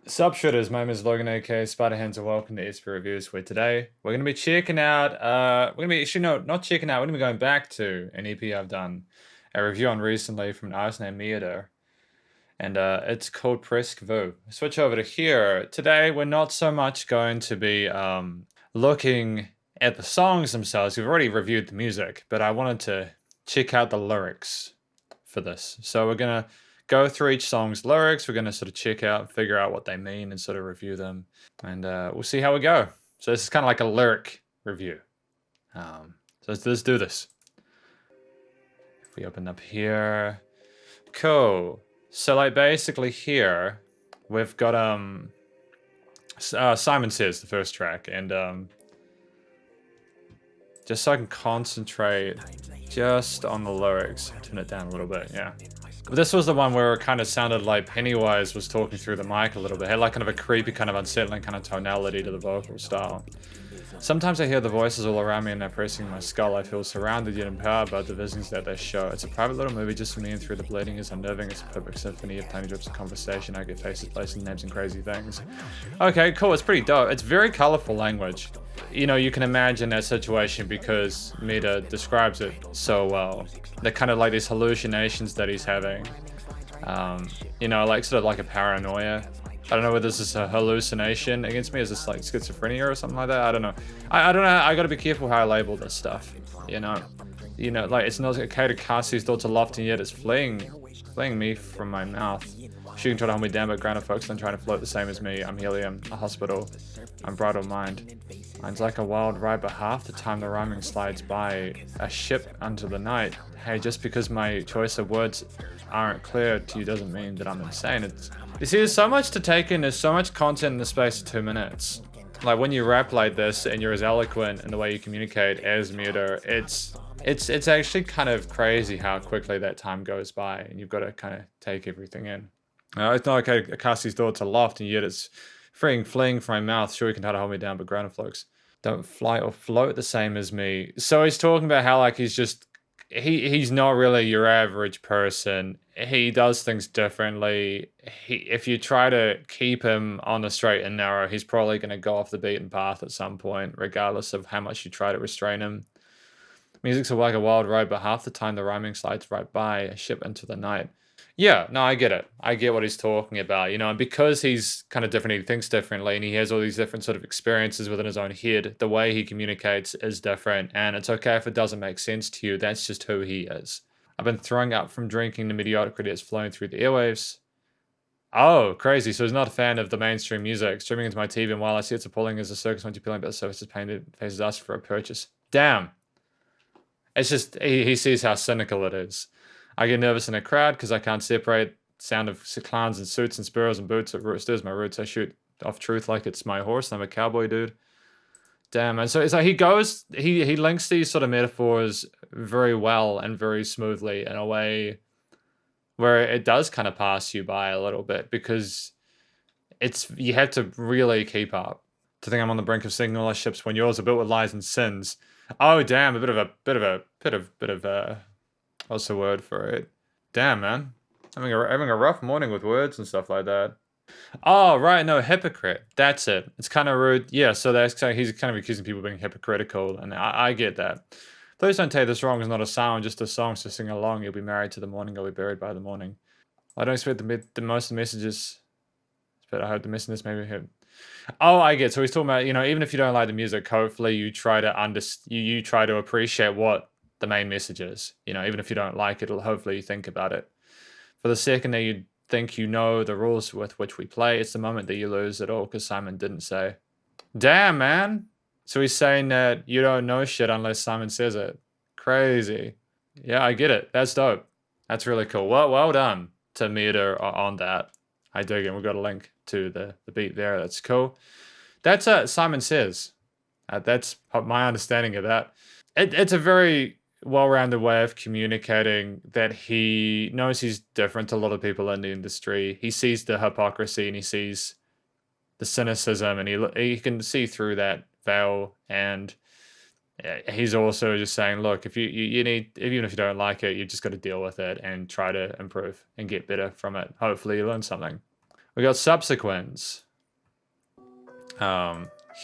Sup shooters, my name is Logan aka Spiderhands and welcome to SP Reviews, where today we're gonna be checking out we're gonna be actually no not checking out, we're gonna be going back to an EP I've done a review on recently from an artist named Meader. And it's called Presque Vu. Switch over to here. Today we're not so much going to be looking at the songs themselves. We've already reviewed the music, but I wanted to check out the lyrics for this. So we're gonna go through each song's lyrics. We're gonna sort of check out, figure out what they mean, and sort of review them, and we'll see how we go. So this is kind of like a lyric review. So let's do this. If we open up here, cool. So like basically here, we've got Simon Says, the first track, and just so I can concentrate just on the lyrics, turn it down a little bit, yeah. But this was the one where it kind of sounded like Pennywise was talking through the mic a little bit. It had like kind of a creepy, kind of unsettling kind of tonality to the vocal style. Sometimes I hear the voices all around me and they're pressing my skull. I feel surrounded yet empowered by the visions that they show. It's a private little movie just for me, and through the bleeding is unnerving. It's a perfect symphony of tiny drips of conversation. I get faces, places, names, and crazy things. Okay, cool. It's pretty dope. It's very colorful language. You know, you can imagine that situation because Meader describes it so well. They're kind of like these hallucinations that he's having. You know, like sort of like a paranoia. I don't know whether this is a hallucination against me. Is this like schizophrenia or something like that? I don't know. I don't know. I gotta be careful how I label this stuff. You know, like it's not okay to cast these thoughts aloft, and yet it's fleeing me from my mouth. Shooting trying to hold me down, but grounded folks then trying to float the same as me. I'm helium, a hospital. I'm bridal mind. Mine's like a wild ride, but half the time the rhyming slides by. A ship unto the night. Hey, just because my choice of words aren't clear to you doesn't mean that I'm insane. You see, there's so much to take in. There's so much content in the space of 2 minutes. Like when you rap like this and you're as eloquent in the way you communicate as Meader, it's actually kind of crazy how quickly that time goes by, and you've got to kind of take everything in. It's not okay to cast these thoughts aloft, and yet it's fleeing from my mouth. Sure, you can try to hold me down, but grounded folks don't fly or float the same as me. So he's talking about how like he's not really your average person. He does things differently. If you try to keep him on the straight and narrow, he's probably going to go off the beaten path at some point, regardless of how much you try to restrain him. Music's like a wild ride, but half the time the rhyming slides right by. A ship into the night. Yeah, no, I get it. I get what he's talking about, you know, and because he's kind of different, he thinks differently, and he has all these different sort of experiences within his own head, the way he communicates is different, and it's okay if it doesn't make sense to you. That's just who he is. I've been throwing up from drinking the mediocrity that's flowing through the airwaves. Oh, crazy. So he's not a fan of the mainstream music. Streaming into my TV, and while I see it's appalling as a circus once you're peeling, but the surface is painted, faces us for a purchase. Damn. It's just, he sees how cynical it is. I get nervous in a crowd because I can't separate sound of clowns and suits and sparrows and boots. It stirs my roots. I shoot off truth like it's my horse. I'm a cowboy dude. Damn. And so it's like he links these sort of metaphors very well and very smoothly in a way where it does kind of pass you by a little bit, because you have to really keep up. To think I'm on the brink of sinking all our ships when yours are built with lies and sins. Oh damn, a bit of what's the word for it? Damn, man. Having a rough morning with words and stuff like that. Oh, right, no, hypocrite. That's it. It's kind of rude. Yeah, so he's kind of accusing people of being hypocritical, and I get that. Please don't take this wrong. It's not a sound, just a song, so sing along. You'll be married to the morning, you'll be buried by the morning. I don't expect the most of the messages, but I hope the messages maybe him. Oh, I get. So he's talking about, you know, even if you don't like the music, hopefully you try to you try to appreciate what the main message is. You know, even if you don't like it, hopefully you think about it. For the second that you think you know the rules with which we play, it's the moment that you lose it all, because Simon didn't say. Damn, man. So he's saying that you don't know shit unless Simon says it. Crazy. Yeah, I get it. That's dope. That's really cool. Well done to Meader on that. I dig it. We've got a link to the beat there. That's cool. That's Simon Says. That's my understanding of that. It's a very well-rounded way of communicating that he knows he's different to a lot of people in the industry. He sees the hypocrisy and he sees the cynicism, and he can see through that veil. And he's also just saying, look, if you need, even if you don't like it, you just got to deal with it and try to improve and get better from it. Hopefully you learn something. We got Subsequence.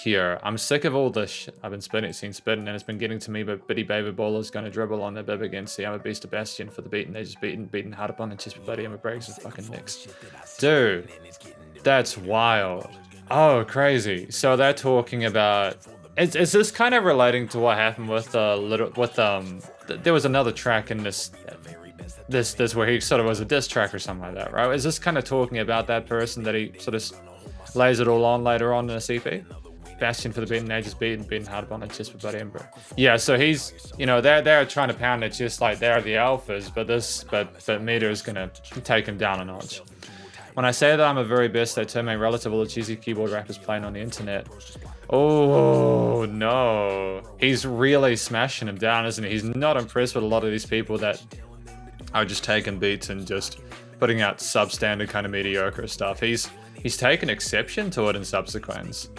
Here. I'm sick of all this I've been seen spitting, and it's been getting to me, but bitty baby ballers gonna dribble on their bib again. See, I'm a beast of bastion for the beat, and they just beating hard upon the chest, buddy, I'm a breaks and fucking nicks. Dude, that's wild. Oh, crazy. So they're talking about... Is this kind of relating to what happened with there was another track in this where he sort of was a diss track or something like that, right? Is this kind of talking about that person that he sort of lays it all on later on in a CP? Bastion for the beaten ages, beating hard upon the chest for Buddy Ember. Yeah, so he's, you know, they're trying to pound it just like they're the alphas, but Meader is gonna take him down a notch. When I say that I'm a very best, that term ain't relative to all the cheesy keyboard rappers playing on the internet. Oh no, he's really smashing him down, isn't he? He's not impressed with a lot of these people that are just taking beats and just putting out substandard kind of mediocre stuff. He's taken exception to it in Subsequence.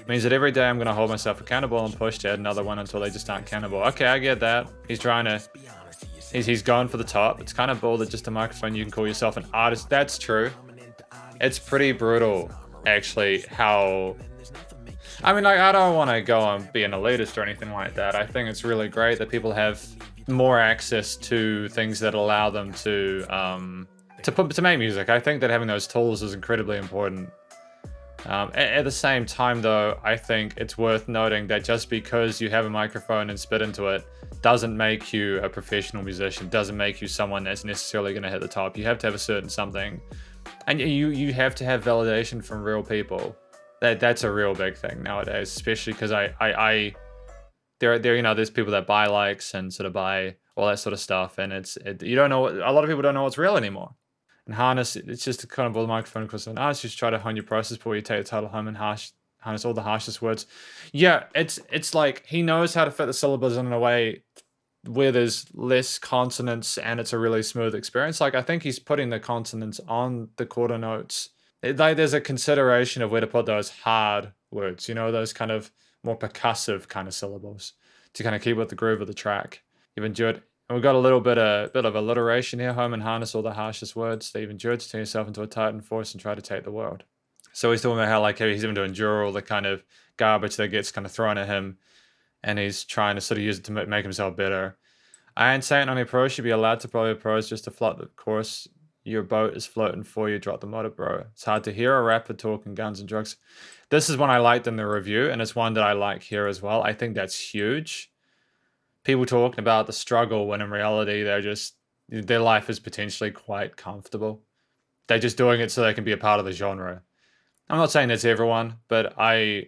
Means that every day I'm going to hold myself accountable and push to add another one until they just aren't cannibal. Okay, I get that. He's trying to... He's going for the top. It's kind of bold that just a microphone you can call yourself an artist. That's true. It's pretty brutal, actually, how... I mean, like, I don't want to go and be an elitist or anything like that. I think it's really great that people have more access to things that allow them to make music. I think that having those tools is incredibly important. At the same time, though, I think it's worth noting that just because you have a microphone and spit into it doesn't make you a professional musician, doesn't make you someone that's necessarily going to hit the top. You have to have a certain something, and you have to have validation from real people. That's a real big thing nowadays, especially because there you know, there's people that buy likes and sort of buy all that sort of stuff, and you don't know, a lot of people don't know what's real anymore. And harness, it's just a kind of all the microphone because an artist just try to hone your process before you take the title home and harness all the harshest words. Yeah, it's like he knows how to fit the syllables in a way where there's less consonants and it's a really smooth experience. Like, I think he's putting the consonants on the quarter notes. Like, there's a consideration of where to put those hard words, you know, those kind of more percussive kind of syllables to kind of keep with the groove of the track. You've endured... And we've got a little bit of alliteration here. Home and harness all the harshest words. They've endured to turn yourself into a titan force and try to take the world. So he's talking about how, like, he's even to endure all the kind of garbage that gets kind of thrown at him, and he's trying to sort of use it to make himself better. I ain't saying only pros should be allowed to probably pros just to float the course. Your boat is floating for you. Drop the motor, bro. It's hard to hear a rapper talking guns and drugs. This is one I liked in the review, and it's one that I like here as well. I think that's huge. People talking about the struggle when in reality their life is potentially quite comfortable. They're just doing it so they can be a part of the genre. I'm not saying it's everyone, but I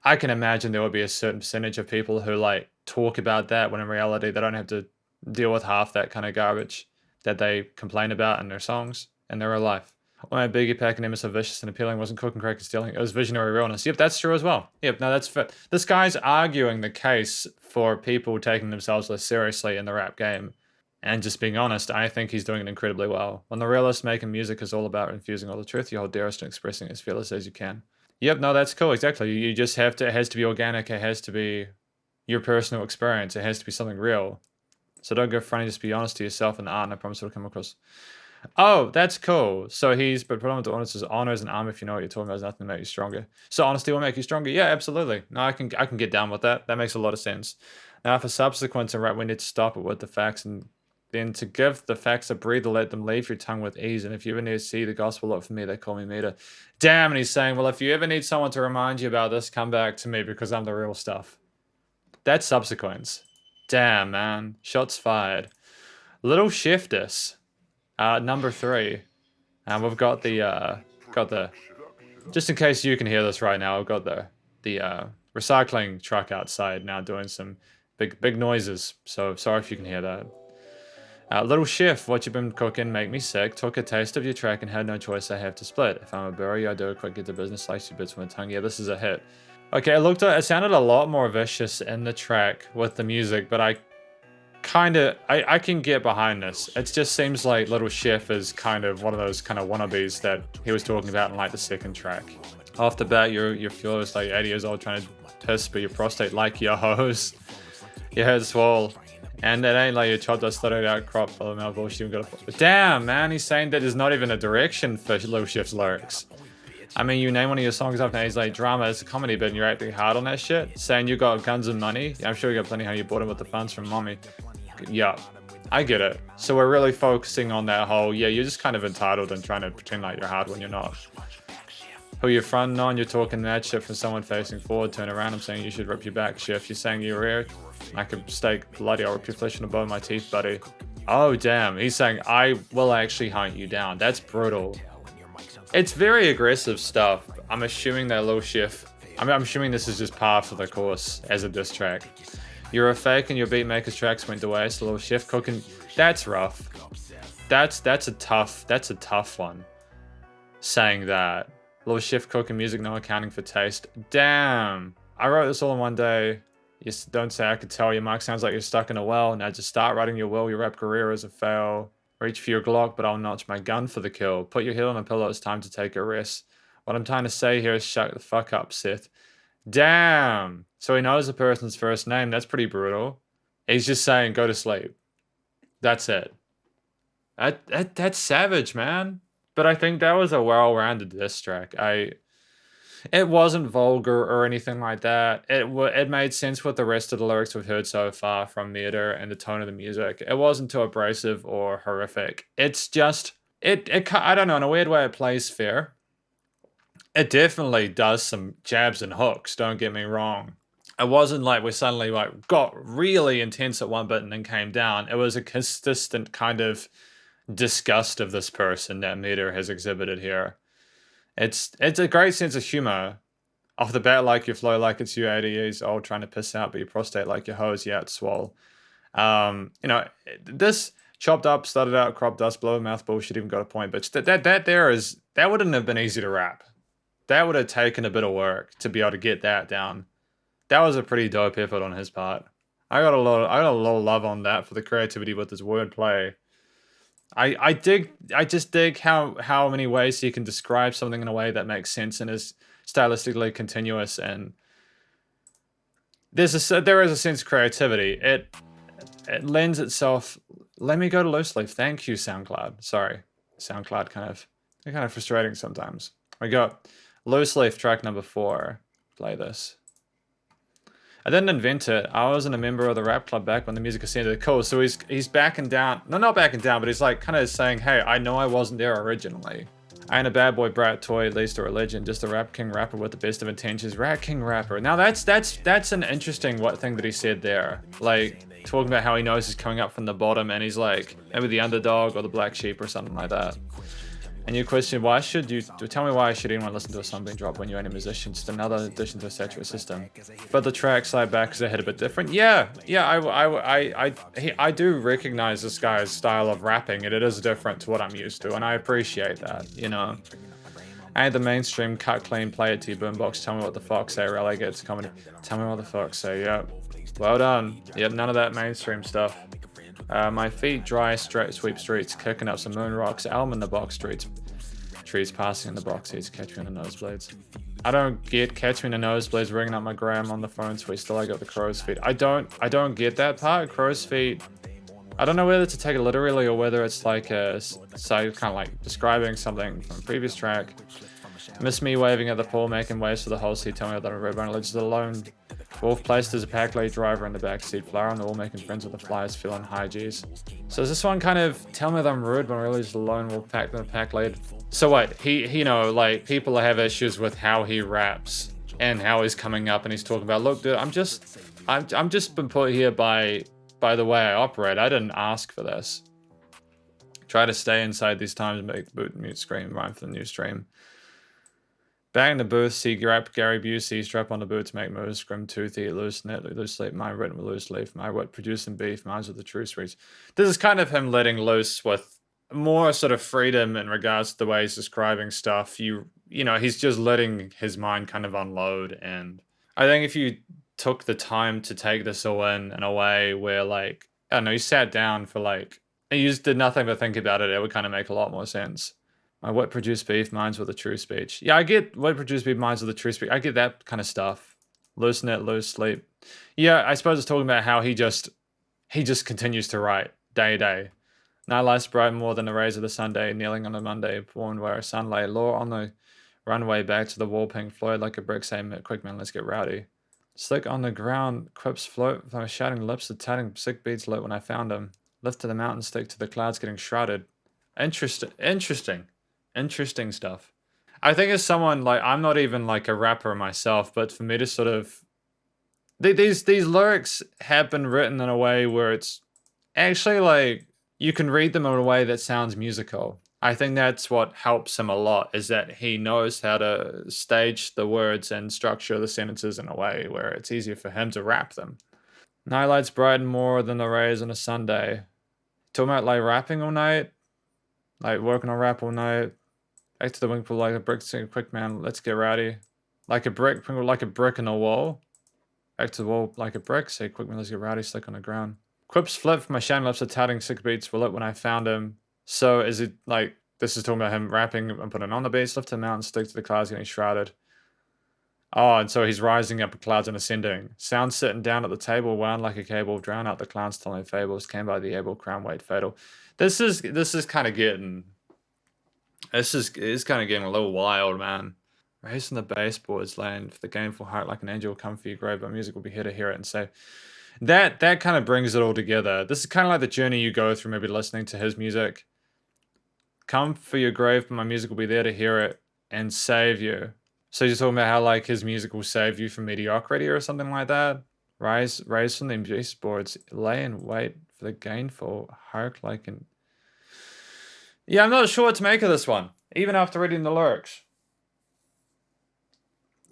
can imagine there would be a certain percentage of people who like talk about that when in reality they don't have to deal with half that kind of garbage that they complain about in their songs and their real life. When my Biggie Pack and Emma so vicious and appealing wasn't cooking, crack and stealing, it was visionary realness. Yep, that's true as well. Yep, no, that's fair. This guy's arguing the case for people taking themselves less seriously in the rap game. And just being honest, I think he's doing it incredibly well. When the realist making music is all about infusing all the truth, you hold dearest and expressing it as fearless as you can. Yep, no, that's cool, exactly. You just have to, it has to be organic, it has to be your personal experience, it has to be something real. So don't go fronting, just be honest to yourself and the art, and I promise it'll come across. Oh, that's cool. So but put on to honest as honor as an arm if you know what you're talking about. There's nothing to make you stronger. So honesty will make you stronger. Yeah, absolutely. No, I can get down with that. That makes a lot of sense. Now for Subsequence and rap, we need to stop it with the facts and then to give the facts a breather, let them leave your tongue with ease. And if you ever need to see the gospel, look for me, they call me Meader. Damn, and he's saying, well, if you ever need someone to remind you about this, come back to me because I'm the real stuff. That's Subsequence. Damn, man. Shots fired. Little Shiftus. Number 3. And we've got the just in case you can hear this right now, I've got the recycling truck outside now doing some big noises. So sorry if you can hear that. Little chef, what you been cooking make me sick. Took a taste of your track and had no choice, I have to split. If I'm a burrow, I do a quick get to business, slice your bits with my tongue. Yeah, this is a hit. Okay, it sounded a lot more vicious in the track with the music, but I can get behind this. It just seems like Little Chef is kind of one of those kind of wannabes that he was talking about in like the second track. Off the bat, your fuel is like 80 years old trying to piss, but your prostate like your hose. Your head swole. And it ain't like you chopped us started out crop for the bullshit you got to. Damn, man, he's saying that there's not even a direction for Lil Shift's lyrics. I mean, you name one of your songs after he's like drama, it's a comedy, but you're acting hard on that shit. Saying you got guns and money. Yeah, I'm sure you got plenty how you bought him with the funds from mommy. Yeah, I get it. So we're really focusing on that whole, yeah, you're just kind of entitled and trying to pretend like you're hard when you're not. Who you're fronting on, you're talking mad shit from someone facing forward, turn around, I'm saying you should rip your back, Shift. You're saying you're rare, like a steak, bloody, I'll rip your flesh and the bone of my teeth, buddy. Oh, damn, he's saying, I will actually hunt you down. That's brutal. It's very aggressive stuff. I'm assuming that Lil Shift, I'm assuming this is just par for the course as a diss track. You're a fake and your beatmaker's tracks went to waste. Lil Shift cooking, that's rough. That's a tough one. Saying that. Lil Shift cooking music, no accounting for taste. Damn. I wrote this all in one day. You don't say I could tell. Your mic sounds like you're stuck in a well. Now just start writing your will. Your rap career is a fail. Reach for your Glock, but I'll notch my gun for the kill. Put your head on a pillow, it's time to take a rest. What I'm trying to say here is shut the fuck up, Sith. Damn. So he knows the person's first name. That's pretty brutal. He's just saying, go to sleep. That's it. That's savage, man. But I think that was a well-rounded diss track. It wasn't vulgar or anything like that. It made sense with the rest of the lyrics we've heard so far from Meader and the tone of the music. It wasn't too abrasive or horrific. It's just, I don't know, in a weird way it plays fair. It definitely does some jabs and hooks, don't get me wrong. It wasn't like we suddenly like got really intense at one bit and then came down. It was a consistent kind of disgust of this person that Meader has exhibited here. It's a great sense of humor. Off the bat, like your flow like it's you 80 years old trying to piss out, but your prostate like your hose, yeah, it's swole. You know, this chopped up, started out, crop dust, blow mouth bullshit, even got a point, but that wouldn't have been easy to rap. That would have taken a bit of work to be able to get that down. That was a pretty dope effort on his part. I got a lot of love on that for the creativity with his wordplay. I just dig how many ways he can describe something in a way that makes sense and is stylistically continuous, and there is a sense of creativity. It lends itself. Let me go to loose leaf. Thank you, SoundCloud. Sorry, SoundCloud they're kind of frustrating sometimes. We got loose leaf track number 4. Play this. I didn't invent it. I wasn't a member of the rap club back when the music ascended. Cool. So he's backing down. No, not backing down, but he's like kind of saying, hey, I know I wasn't there originally. I ain't a bad boy brat toy, at least, or a legend. Just a rap king rapper with the best of intentions. Rat king rapper. Now that's an interesting thing that he said there. Like talking about how he knows he's coming up from the bottom and he's like maybe the underdog or the black sheep or something like that. And you question, tell me why should anyone listen to a song being dropped when you ain't a musician? Just another addition to a saturated system. But the track slide back because they hit a bit different. Yeah, I do recognize this guy's style of rapping, and it is different to what I'm used to, and I appreciate that, you know. I ain't the mainstream, cut clean, play it to your boombox, tell me what the fuck say, relegates comedy. Tell me what the fuck say, yep. Well done. Yep, none of that mainstream stuff. My feet dry, sweep streets, kicking up some moon rocks, elm in the box streets, trees passing in the box seats, catch me in the nosebleeds. I don't get catch me in the nosebleeds, ringing up my gram on the phone, sweet still I got the crow's feet. I don't get that part, crow's feet. I don't know whether to take it literally or whether it's like kind of like describing something from a previous track. Miss me waving at the pole, making waves for the whole seat, tell me that I'm red bone legends alone. Wolf placed as a pack lead driver in the backseat, flower on the wall, making friends with the flies, feeling high G's. So is this one kind of tell me that I'm rude when really just a lone wolf pack than a pack lead? So what? He you know, like people have issues with how he raps and how he's coming up and he's talking about, look, dude, I'm just been put here by the way I operate. I didn't ask for this. Try to stay inside these times and make boot mute scream rhyme for the new stream. Bang in the booth, see Gary Busey, strap on the boots, make moves, scrim toothy, loose net, loose sleep, my written with loose leaf, my wet producing beef, mine's with the true streets. This is kind of him letting loose with more sort of freedom in regards to the way he's describing stuff. You know, he's just letting his mind kind of unload. And I think if you took the time to take this all in a way where like, I don't know, you sat down for like, and you just did nothing but think about it, it would kind of make a lot more sense. My wet produced beef, mine's with a true speech. Yeah, I get wet produced beef, mine's with a true speech. I get that kind of stuff. Loose net, loose sleep. Yeah, I suppose it's talking about how he just He just continues to write day to day. Night lights bright more than the rays of the Sunday, kneeling on a Monday, born where a sun lay, law on the runway back to the wall, Pink Floyd like a brick, saying, quick man, let's get rowdy. Slick on the ground, quips float, my shouting lips, the tatting sick beats lit when I found him. Lift to the mountain, stick to the clouds, getting shrouded. Interesting stuff. I think as someone, like, I'm not even like a rapper myself, but for me to sort of, these lyrics have been written in a way where it's actually like, you can read them in a way that sounds musical. I think that's what helps him a lot, is that he knows how to stage the words and structure the sentences in a way where it's easier for him to rap them. Nightlights brighten more than the rays on a Sunday. Talking about like rapping all night, like working on rap all night. Back to the wing pool like a brick, sing quick man, let's get rowdy. Like a brick in the wall. Back to the wall like a brick, say quick man, let's get rowdy, slick on the ground. Quips flip from my shine lips, are touting sick beats were lit when I found him. So is it like, this is talking about him rapping and putting on the beats, lift to the mountain, stick to the clouds, getting shrouded. Oh, and so he's rising up the clouds and ascending. Sound sitting down at the table, wound like a cable, drown out the clowns telling fables, came by the able, crown weight fatal. This is kind of getting, it's kind of getting a little wild, man. Racing the baseboards, laying for the gameful heart like an angel will come for your grave, but music will be here to hear it and say, that kind of brings it all together. This is kind of like the journey you go through, maybe listening to his music. Come for your grave, but my music will be there to hear it and save you. So you're talking about how like his music will save you from mediocrity or something like that? Rise from the baseboards, lay in wait for the gainful heart like an... Yeah, I'm not sure what to make of this one, even after reading the lyrics.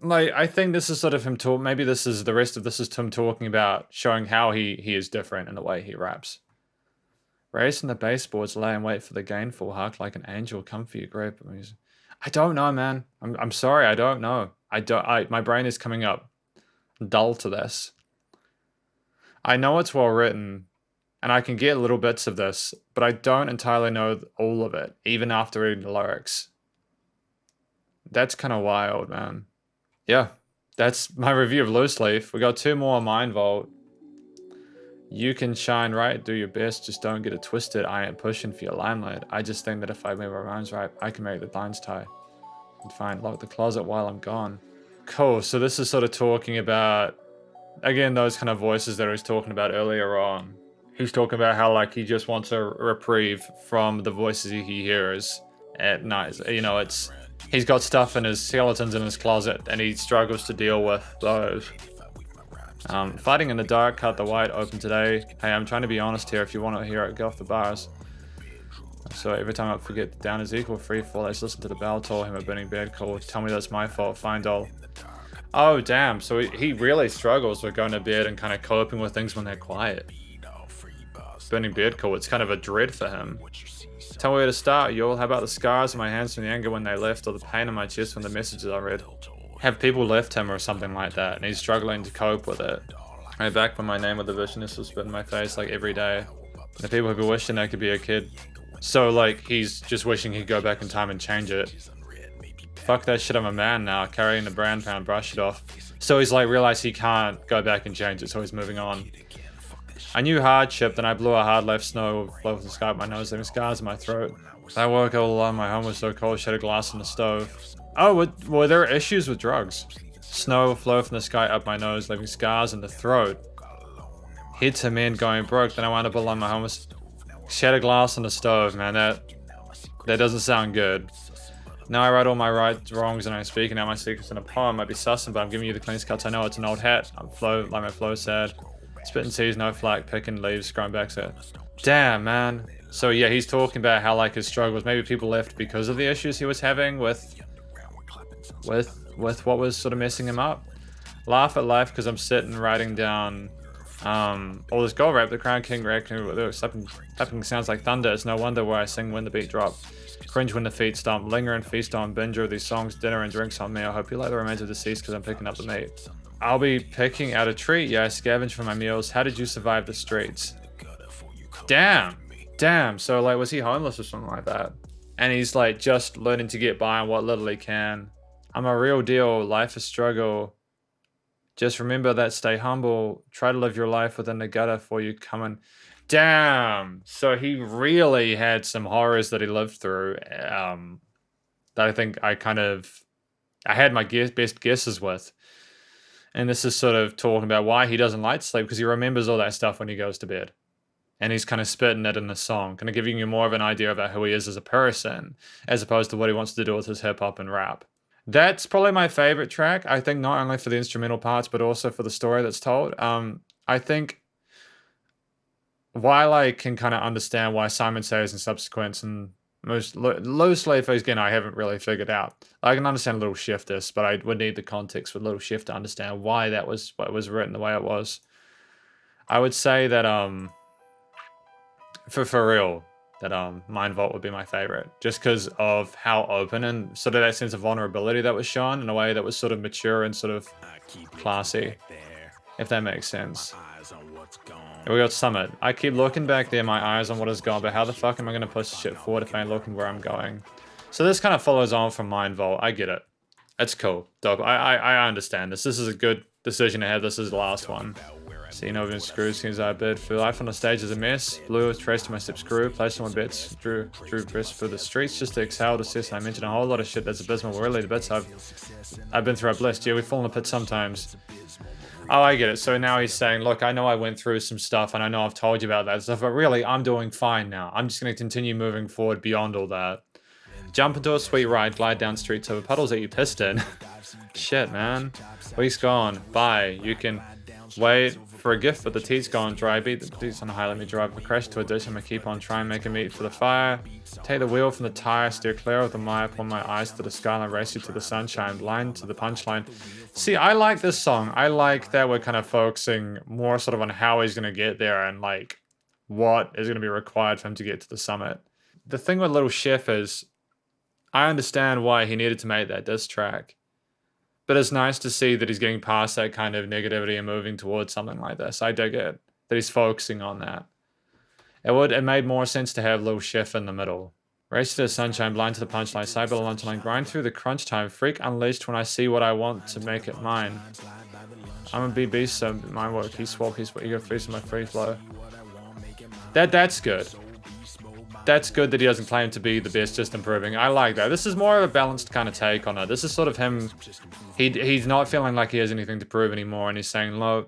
Like, I think this is sort of him talk. Maybe this is the rest of this is him talking about showing how he is different in the way he raps. Race in the baseboards, lay and wait for the gainful hark like an angel come for your grave. I don't know, man. I'm sorry, I don't know. My brain is coming up dull to this. I know it's well written, and I can get little bits of this, but I don't entirely know all of it, even after reading the lyrics. That's kind of wild, man. Yeah, that's my review of Loose Leaf. We got 2 more Mind Vault. You can shine right, do your best, just don't get it twisted. I ain't pushing for your limelight. I just think that if I make my rhymes right, I can make the lines tie. And fine, lock the closet while I'm gone. Cool, so this is sort of talking about, again, those kind of voices that I was talking about earlier on. He's talking about how like he just wants a reprieve from the voices he hears at night. You know, it's... He's got stuff in his skeletons in his closet, and he struggles to deal with those. Fighting in the dark, cut the white open today. Hey, I'm trying to be honest here. If you want to hear it, get off the bars. So every time I forget down is equal, free fall. Let's listen to the bell, told him a burning bed call. Tell me that's my fault, fine doll. Oh, damn. So he really struggles with going to bed and kind of coping with things when they're quiet. Burning bed call, it's kind of a dread for him. Tell me where to start, y'all. How about the scars on my hands from the anger when they left, or the pain on my chest from the messages I read? Have people left him or something like that, and he's struggling to cope with it. Right back when my name with the viciousness was spit in my face like every day. The people who be wishing they could be a kid. So like he's just wishing he'd go back in time and change it. Fuck that shit, I'm a man now. Carrying the brand pound, brush it off. So he's like realized he can't go back and change it, so he's moving on. I knew hardship, then I blew a hard left snow, flow from the sky up my nose, leaving scars in my throat. I woke all alone, my home was so cold, shed a glass on the stove. Oh, were there issues with drugs? Snow flow from the sky up my nose, leaving scars in the throat. Hit to men going broke, then I wound up alone, my home was... Shed a glass on the stove, man, that doesn't sound good. Now I write all my wrongs and I'm speaking out my secrets in a poem. Might be sussing, but I'm giving you the cleanest cuts I know. It's an old hat. I'm like my flow sad. Spitting seas, no flack, picking leaves, growing back set. Damn, man. So yeah, he's talking about how like his struggles, maybe people left because of the issues he was having with what was sort of messing him up. Laugh at life because I'm sitting writing down all this gold rap, the Crown King reacting with slapping sounds like thunder. It's no wonder why I sing when the beat drop. Cringe when the feet stomp, linger and feast on, binge of these songs, dinner and drinks on me. I hope you like the remains of deceased because I'm picking up the meat. I'll be picking out a treat, yeah, I scavenge for my meals. How did you survive the streets? Damn, so like was he homeless or something like that? And he's like just learning to get by on what little he can. I'm a real deal, life is struggle. Just remember that, stay humble, try to live your life within the gutter for you coming. Damn. So he really had some horrors that he lived through, that I think I had my best guesses with. And this is sort of talking about why he doesn't like to sleep, because he remembers all that stuff when he goes to bed. And he's kind of spitting it in the song, kind of giving you more of an idea about who he is as a person, as opposed to what he wants to do with his hip hop and rap. That's probably my favorite track. I think not only for the instrumental parts, but also for the story that's told. I think while I can kind of understand why Simon Says and Subsequence and most loosely for again, I haven't really figured out. I can understand Little Shift this, but I would need the context with Little Shift to understand why that was what was written the way it was. I would say that for real, that Mind Vault would be my favorite, just because of how open and sort of that sense of vulnerability that was shown in a way that was sort of mature and sort of classy, if that makes sense. Here we got Summit. I keep looking back there, my eyes on what is gone, but how the fuck am I going to push shit forward if I ain't looking where I'm going? So this kind of follows on from Mind Vault. I get it. It's cool. Dope. I understand this. This is a good decision to have this as the last one. Seen over in screws, seems I bid for life on the stage is a mess. Blue was traced to my step screw, placed on my bits, drew bits for the streets just to exhale, assist. I mentioned a whole lot of shit that's abysmal. Really, the bits I've been through, I've blessed. Yeah, we fall in the pit sometimes. Oh, I get it. So now he's saying, look, I know I went through some stuff and I know I've told you about that stuff, but really, I'm doing fine now. I'm just going to continue moving forward beyond all that. Jump into a sweet ride, glide down streets over puddles that you pissed in. Shit, man. Week's gone. Bye. You can wait for a gift, but the tea's gone dry. Beat the tea's on high, let me drive a crash to a dish. I'm gonna keep on trying, make a meat for the fire. Take the wheel from the tire, steer clear of the mire, pull my eyes to the skyline, race you to the sunshine, blind to the punchline. See, I like this song. I like that we're kind of focusing more sort of on how he's gonna get there and like what is gonna be required for him to get to the summit. The thing with Little Chef is, I understand why he needed to make that diss track. But it's nice to see that he's getting past that kind of negativity and moving towards something like this. I dig it. That he's focusing on that. It made more sense to have Lil Chef in the middle. Race to the sunshine, blind to the punchline, cyber lunchline, grind through the crunch time, freak unleashed when I see what I want to make it mine. I'm a BB, so my work, he's swap, he's ego freeze in my free flow. That's good. That's good that he doesn't claim to be the best, just improving. I like that. This is more of a balanced kind of take on it. This is sort of him. He's not feeling like he has anything to prove anymore, and he's saying, no,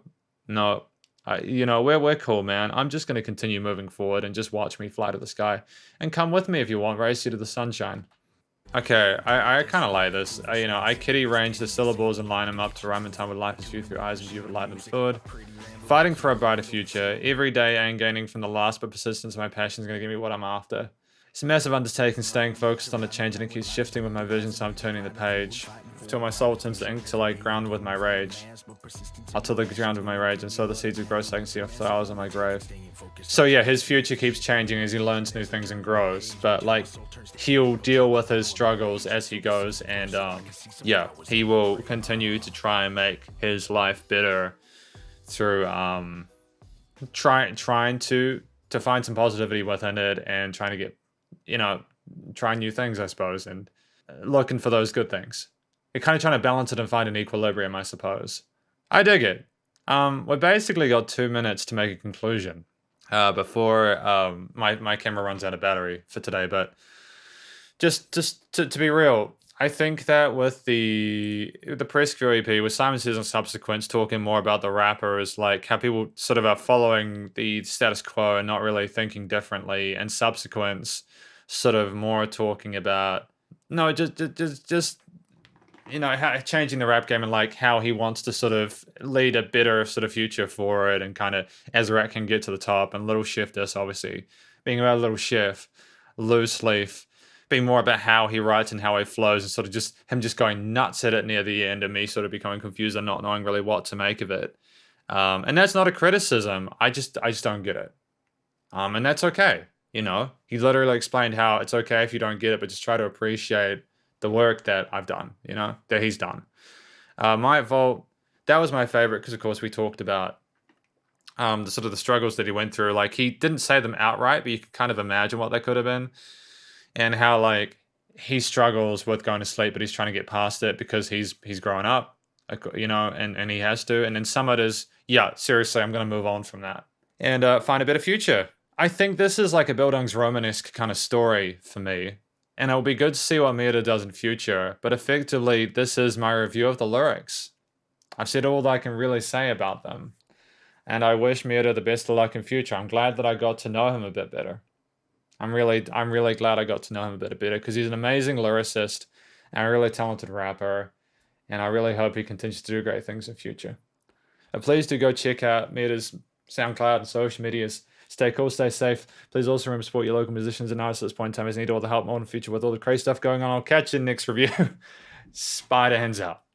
you know, we're cool, man. I'm just going to continue moving forward and just watch me fly to the sky. And come with me if you want, race you to the sunshine. Okay, I kind of like this. I kitty range the syllables and line them up to rhyme in time with life is viewed through eyes and view with light and thought. Fighting for a brighter future. Every day I am gaining from the last, but persistence of my passion is going to give me what I'm after. It's a massive undertaking, staying focused on the change, and it keeps shifting with my vision, so I'm turning the page. Till my soul turns to ink, till I ground with my rage. I'll till the ground with my rage, and sow the seeds of growth so I can see flowers on my grave. So yeah, his future keeps changing as he learns new things and grows, but like, he'll deal with his struggles as he goes, and yeah, he will continue to try and make his life better through trying to find some positivity within it and trying to get, trying new things, I suppose, and looking for those good things. You're kind of trying to balance it and find an equilibrium, I suppose. I dig it. We basically got 2 minutes to make a conclusion before my camera runs out of battery for today, but just to be real, I think that with the Presque Vu EP, with Simon Says and Subsequence talking more about the rappers, like how people sort of are following the status quo and not really thinking differently, and Subsequence sort of more talking about just how changing the rap game and like how he wants to sort of lead a better sort of future for it, and kind of as rap can get to the top, and Little Chef this obviously being about Little Chef, Loose Leaf being more about how he writes and how he flows, and sort of just him just going nuts at it near the end, and me sort of becoming confused and not knowing really what to make of it. And that's not a criticism. I just don't get it. And that's okay. He literally explained how it's okay if you don't get it, but just try to appreciate the work that I've done, that he's done. My Vault, that was my favorite because, of course, we talked about the sort of the struggles that he went through. Like, he didn't say them outright, but you can kind of imagine what they could have been. And how, like, he struggles with going to sleep, but he's trying to get past it because he's grown up. you know, and he has to. And then some others, yeah, seriously, I'm going to move on from that and find a better future. I think this is like a Bildungsroman-esque kind of story for me. And it'll be good to see what Meader does in future. But effectively, this is my review of the lyrics. I've said all that I can really say about them. And I wish Meader the best of luck in future. I'm glad that I got to know him a bit better. I'm really glad I got to know him a bit better because he's an amazing lyricist and a really talented rapper. And I really hope he continues to do great things in future. Please do go check out Meader's SoundCloud and social medias. Stay cool, stay safe. Please also remember to support your local musicians and artists at this point in time as they need all the help more in the future with all the crazy stuff going on. I'll catch you in the next review. Spider hands out.